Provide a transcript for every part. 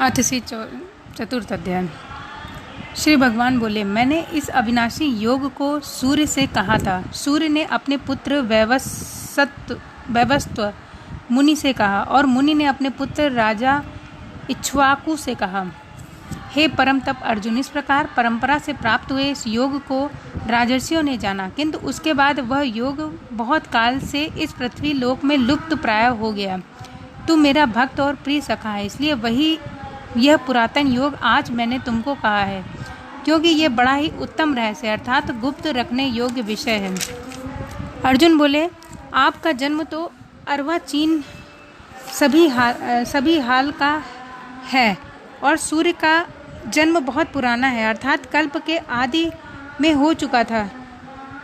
अथ से चतुर्थ अध्याय। श्री भगवान बोले, मैंने इस अविनाशी योग को सूर्य से कहा था। सूर्य ने अपने पुत्र वैवस्वत मुनि से कहा और मुनि ने अपने पुत्र राजा इक्ष्वाकु से कहा। हे परम तप अर्जुन, इस प्रकार परंपरा से प्राप्त हुए इस योग को राजर्षियों ने जाना, किंतु उसके बाद वह योग बहुत काल से इस पृथ्वी लोक में लुप्त प्राय हो गया। तू मेरा भक्त और प्रिय सखा है, इसलिए वही यह पुरातन योग आज मैंने तुमको कहा है, क्योंकि यह बड़ा ही उत्तम रहस्य अर्थात गुप्त रखने योग्य विषय है। अर्जुन बोले, आपका जन्म तो अर्वाचीन सभी हाल का है और सूर्य का जन्म बहुत पुराना है अर्थात कल्प के आदि में हो चुका था।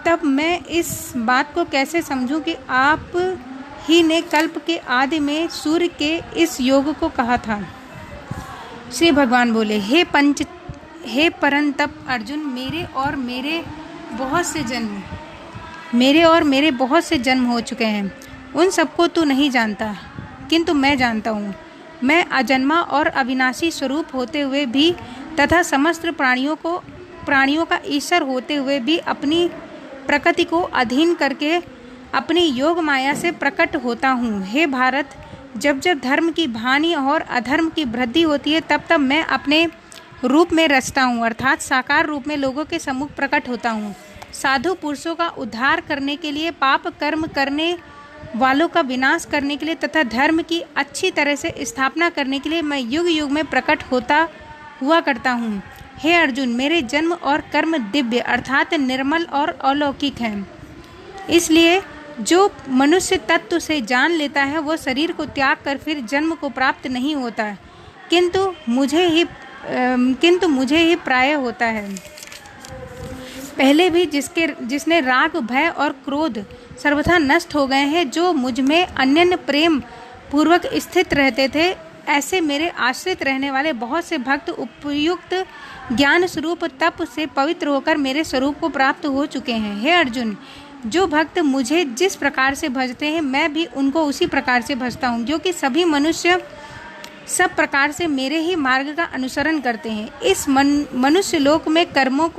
तब मैं इस बात को कैसे समझूं कि आप ही ने कल्प के आदि में सूर्य के इस योग को कहा था। श्री भगवान बोले, हे परंतप अर्जुन, मेरे और मेरे बहुत से जन्म हो चुके हैं। उन सबको तू नहीं जानता, किंतु मैं जानता हूँ। मैं अजन्मा और अविनाशी स्वरूप होते हुए भी तथा समस्त प्राणियों का ईश्वर होते हुए भी अपनी प्रकृति को अधीन करके अपनी योग माया से प्रकट होता हूँ। हे भारत, जब जब धर्म की हानि और अधर्म की वृद्धि होती है तब तब मैं अपने रूप में रचता हूँ अर्थात साकार रूप में लोगों के सम्मुख प्रकट होता हूँ। साधु पुरुषों का उद्धार करने के लिए, पाप कर्म करने वालों का विनाश करने के लिए तथा धर्म की अच्छी तरह से स्थापना करने के लिए मैं युग युग में प्रकट होता हुआ करता हूँ। हे अर्जुन, मेरे जन्म और कर्म दिव्य अर्थात निर्मल और अलौकिक हैं। इसलिए जो मनुष्य तत्व से जान लेता है वह शरीर को त्याग कर फिर जन्म को प्राप्त नहीं होता है, किंतु मुझे ही प्राय होता है। पहले भी जिसने राग, भय और क्रोध सर्वथा नष्ट हो गए हैं, जो मुझ में अनन्य प्रेम पूर्वक स्थित रहते थे, ऐसे मेरे आश्रित रहने वाले बहुत से भक्त उपयुक्त ज्ञान स्वरूप तप से पवित्र होकर मेरे स्वरूप को प्राप्त हो चुके हैं। हे अर्जुन, जो भक्त मुझे जिस प्रकार से भजते हैं मैं भी उनको उसी प्रकार से भजता हूँ, क्योंकि सभी मनुष्य सब प्रकार से मेरे ही मार्ग का अनुसरण करते हैं। इस मनुष्य लोक में कर्मों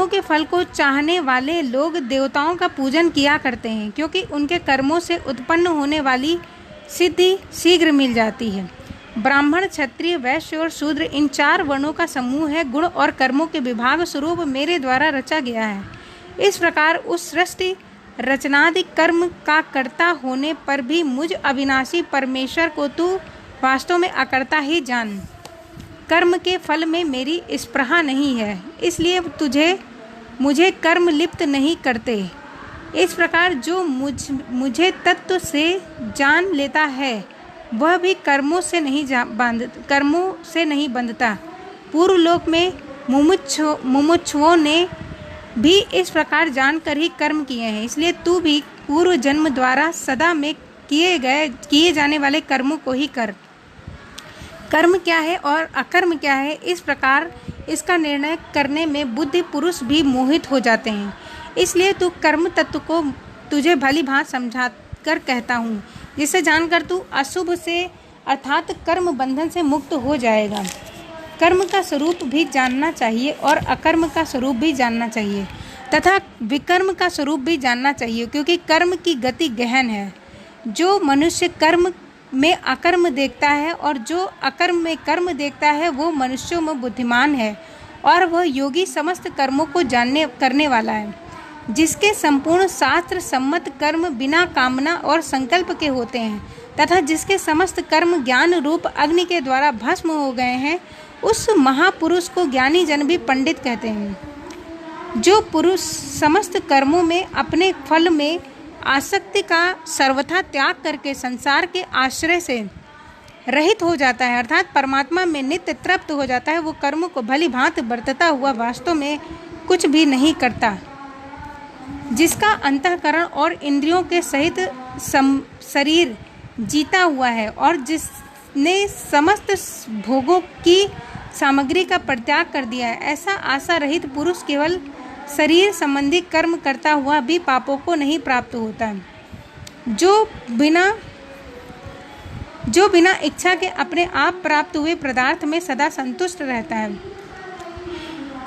के फल को चाहने वाले लोग देवताओं का पूजन किया करते हैं, क्योंकि उनके कर्मों से उत्पन्न होने वाली सिद्धि शीघ्र मिल जाती है। ब्राह्मण, क्षत्रिय, वैश्य और शूद्र इन 4 वर्णों का समूह है। गुण और कर्मों के विभाग स्वरूप मेरे द्वारा रचा गया है। इस प्रकार उस सृष्टि रचनादि कर्म का कर्ता होने पर भी मुझ अविनाशी परमेश्वर को तू वास्तव में अकर्ता ही जान। कर्म के फल में मेरी स्पृहा नहीं है, इसलिए मुझे कर्म लिप्त नहीं करते। इस प्रकार जो मुझे तत्व से जान लेता है वह भी कर्मों से नहीं बंधता। पूर्व लोक में मुमुक्षुओं ने भी इस प्रकार जानकर ही कर्म किए हैं, इसलिए तू भी पूर्व जन्म द्वारा सदा में किए जाने वाले कर्मों को ही कर। कर्म क्या है और अकर्म क्या है, इस प्रकार इसका निर्णय करने में बुद्धि पुरुष भी मोहित हो जाते हैं। इसलिए तू कर्म तत्व को तुझे भली भांति समझा कर कहता हूँ, जिसे जानकर तू अशुभ से अर्थात कर्म बंधन से मुक्त हो जाएगा। कर्म का स्वरूप भी जानना चाहिए और अकर्म का स्वरूप भी जानना चाहिए तथा विकर्म का स्वरूप भी जानना चाहिए, क्योंकि कर्म की गति गहन है। जो मनुष्य कर्म में अकर्म देखता है और जो अकर्म में कर्म देखता है वो मनुष्यों में बुद्धिमान है और वह योगी समस्त कर्मों को करने वाला है। जिसके संपूर्ण शास्त्र सम्मत कर्म बिना कामना और संकल्प के होते हैं तथा जिसके समस्त कर्म ज्ञान रूप अग्नि के द्वारा भस्म हो गए हैं, उस महापुरुष को ज्ञानी जन भी पंडित कहते हैं। जो पुरुष समस्त कर्मों में अपने फल में आसक्ति का सर्वथा त्याग करके संसार के आश्रय से रहित हो जाता है अर्थात परमात्मा में नित्य तृप्त हो जाता है, वो कर्मों को भली भांति बरतता हुआ वास्तव में कुछ भी नहीं करता। जिसका अंतःकरण और इंद्रियों के सहित शरीर जीता हुआ है और जिसने समस्त भोगों की सामग्री का परित्याग कर दिया है, ऐसा आशा रहित पुरुष केवल शरीर संबंधी कर्म करता हुआ भी पापों को नहीं प्राप्त होता। जो बिना जो बिना इच्छा के अपने आप प्राप्त हुए पदार्थ में सदा संतुष्ट रहता है,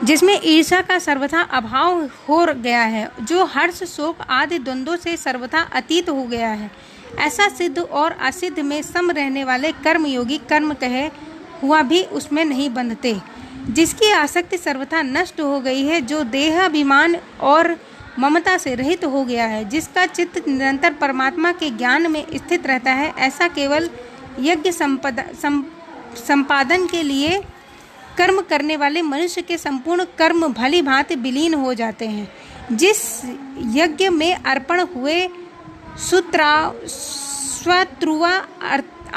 जिसमें ईर्ष्या का सर्वथा अभाव हो गया है, जो हर्ष शोक आदि द्वंद्वों से सर्वथा अतीत हो गया है, ऐसा सिद्ध और असिद्ध में सम रहने वाले कर्मयोगी कर्म कहे हुआ भी उसमें नहीं बंधते, जिसकी आसक्ति सर्वथा नष्ट हो गई है, जो देहाभिमान और ममता से रहित हो गया है, जिसका चित्त निरंतर परमात्मा के ज्ञान में स्थित रहता है, ऐसा केवल यज्ञ संपादन के लिए कर्म करने वाले मनुष्य के संपूर्ण कर्म भली भांति विलीन हो जाते हैं। जिस यज्ञ में अर्पण हुए स्वत्रुवा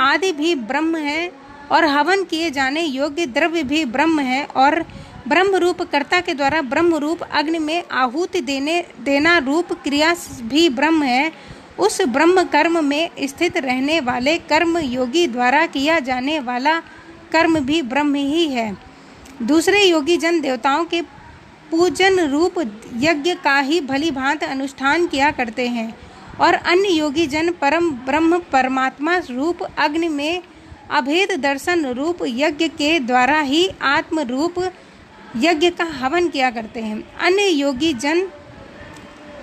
आदि भी ब्रह्म है और हवन किए जाने योग्य द्रव्य भी ब्रह्म है और ब्रह्म रूप कर्ता के द्वारा ब्रह्म रूप अग्नि में आहुति देना रूप क्रिया भी ब्रह्म है, उस ब्रह्म कर्म में स्थित रहने वाले कर्म योगी द्वारा किया जाने वाला कर्म भी ब्रह्म ही है। दूसरे योगी जन देवताओं के पूजन रूप यज्ञ का ही भली भांति अनुष्ठान किया करते हैं और अन्य योगी जन परम ब्रह्म परमात्मा रूप अग्नि में अभेद दर्शन रूप यज्ञ के द्वारा ही आत्म रूप यज्ञ का हवन किया करते हैं। अन्य योगी जन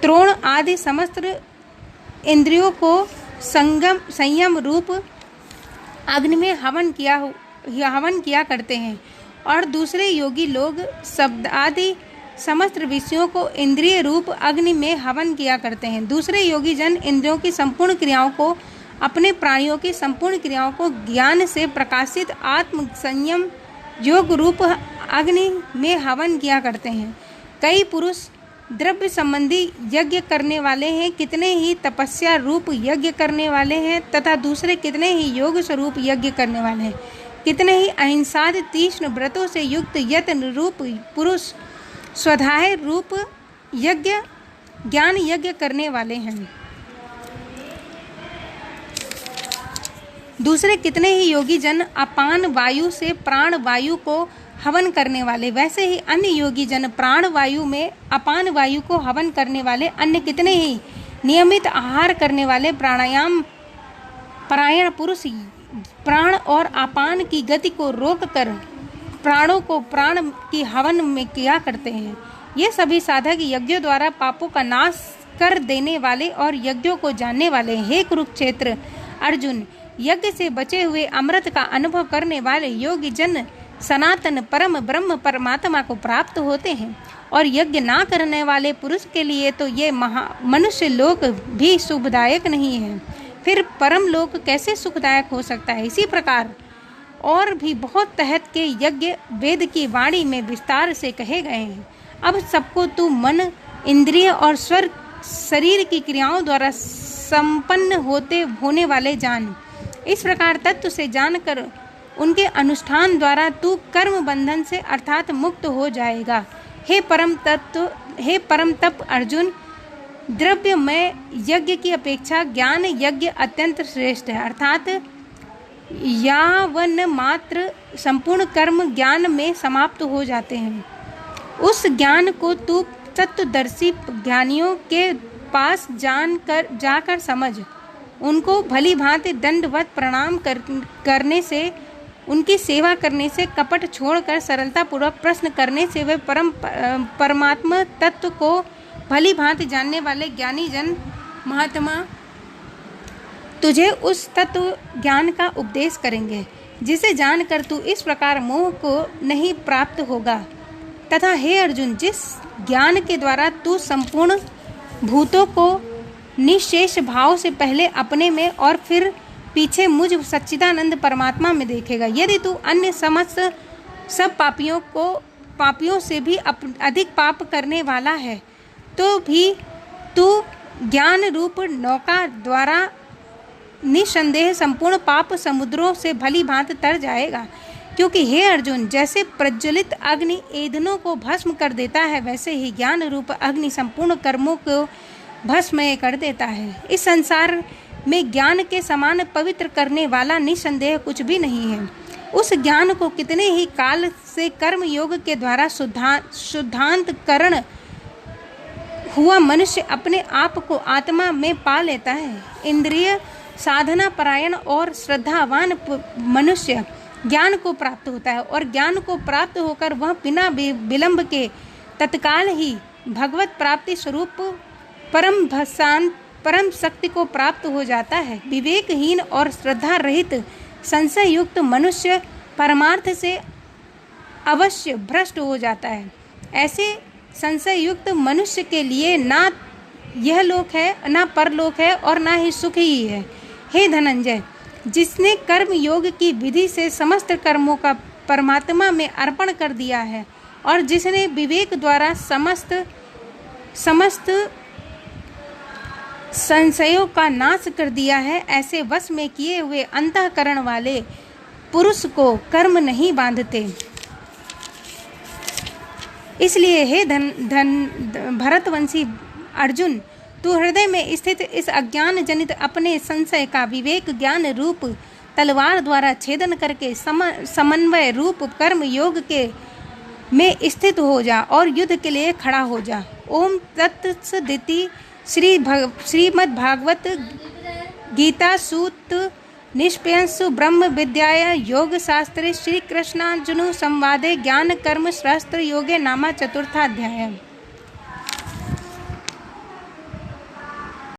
त्रोण आदि समस्त इंद्रियों को संयम रूप अग्नि में हवन किया करते हैं और दूसरे योगी लोग शब्द आदि समस्त विषयों को इंद्रिय रूप अग्नि में हवन किया करते हैं। दूसरे योगी जन इंद्रियों की संपूर्ण क्रियाओं को अपने प्राणियों की संपूर्ण क्रियाओं को ज्ञान से प्रकाशित आत्म संयम योग रूप अग्नि में हवन किया करते हैं। कई पुरुष द्रव्य संबंधी यज्ञ करने वाले हैं, कितने ही तपस्या रूप यज्ञ करने वाले हैं तथा दूसरे कितने ही योग स्वरूप यज्ञ करने वाले हैं, कितने ही अहिंसादि तीक्ष्ण व्रतों से युक्त यत्न रूप पुरुष स्वाध्याय रूप यज्ञ ज्ञान यज्ञ करने वाले हैं। दूसरे कितने ही योगी जन अपान वायु से प्राण वायु को हवन करने वाले, वैसे ही अन्य योगी जन प्राण वायु में अपान वायु को हवन करने वाले, अन्य कितने ही नियमित आहार करने वाले प्राणायाम परायण पुरुष प्राण और अपान की गति को रोककर प्राणों को प्राण की हवन में किया करते हैं। ये सभी साधक यज्ञों द्वारा पापों का नाश कर देने वाले और यज्ञों को जानने वाले। हे कुरुक्षेत्र अर्जुन, यज्ञ से बचे हुए अमृत का अनुभव करने वाले योगी जन सनातन परम ब्रह्म परमात्मा को प्राप्त होते हैं और यज्ञ ना करने वाले पुरुष के लिए तो ये मनुष्य लोक भी सुखदायक नहीं है, फिर परम लोक कैसे सुखदायक हो सकता है। इसी प्रकार और भी बहुत तहत के यज्ञ वेद की वाणी में विस्तार से कहे गए हैं। अब सबको तू मन इंद्रिय और स्वर शरीर की क्रियाओं द्वारा संपन्न होने वाले जान। इस प्रकार तत्व से जानकर उनके अनुष्ठान द्वारा तू कर्म बंधन से अर्थात मुक्त हो जाएगा। हे परम तप अर्जुन, द्रव्य में यज्ञ की अपेक्षा ज्ञान यज्ञ अत्यंत श्रेष्ठ है, अर्थात यावन मात्र संपूर्ण कर्म ज्ञान में समाप्त हो जाते हैं। उस ज्ञान को तू तत्वदर्शी ज्ञानियों के पास जाकर समझ। उनको भली भांति दंडवत प्रणाम करने से, उनकी सेवा करने से, कपट छोड़कर सरलता पूर्वक प्रश्न करने से वे परमात्मा तत्व को भली भांति जानने वाले ज्ञानी जन महात्मा तुझे उस तत्व ज्ञान का उपदेश करेंगे, जिसे जानकर तू इस प्रकार मोह को नहीं प्राप्त होगा। तथा हे अर्जुन, जिस ज्ञान के द्वारा तू संपूर्ण भूतों को निशेष भाव से पहले अपने में और फिर पीछे मुझ सच्चिदानंद परमात्मा में देखेगा, यदि तू अन्य समस्त सब पापियों से भी अधिक पाप करने वाला है, तो भी तू ज्ञान रूप नौका द्वारा निसंदेह संपूर्ण पाप समुद्रों से भली भांति तर जाएगा। क्योंकि हे अर्जुन, जैसे प्रज्वलित अग्नि ईंधनों को भस्म कर देता है, वैसे ही ज्ञान रूप अग्नि संपूर्ण कर्मों को भस्मय कर देता है। इस संसार में ज्ञान के समान पवित्र करने वाला निसंदेह कुछ भी नहीं है। उस ज्ञान को कितने ही काल से कर्म योग के द्वारा शुद्धांतकरण हुआ मनुष्य अपने आप को आत्मा में पा लेता है। इंद्रिय साधना परायण और श्रद्धावान मनुष्य ज्ञान को प्राप्त होता है और ज्ञान को प्राप्त होकर वह बिना विलंब के तत्काल ही भगवत प्राप्ति स्वरूप परम शक्ति को प्राप्त हो जाता है। विवेकहीन और श्रद्धा रहित संशय युक्त मनुष्य परमार्थ से अवश्य भ्रष्ट हो जाता है। ऐसे संशय युक्त मनुष्य के लिए ना यह लोक है, ना परलोक है और ना ही सुख ही है। हे धनंजय, जिसने कर्म योग की विधि से समस्त कर्मों का परमात्मा में अर्पण कर दिया है और जिसने विवेक द्वारा समस्त संशयों का नाश कर दिया है, ऐसे वश में किए हुए अंतःकरण वाले पुरुष को कर्म नहीं बांधते। इसलिए हे भरतवंशी अर्जुन, तू हृदय में स्थित इस अज्ञान जनित अपने संशय का विवेक ज्ञान रूप तलवार द्वारा छेदन करके समन्वय रूप कर्म योग के में स्थित हो जा और युद्ध के लिए खड़ा हो जा। ओम तत्सदिति। श्रीमद् भागवत गीता सूत निष्पयंसु ब्रह्म विद्याया योग शास्त्रे श्री कृष्णार्जुन संवादे ज्ञान कर्म शास्त्र योगे नामा चतुर्थाध्याय।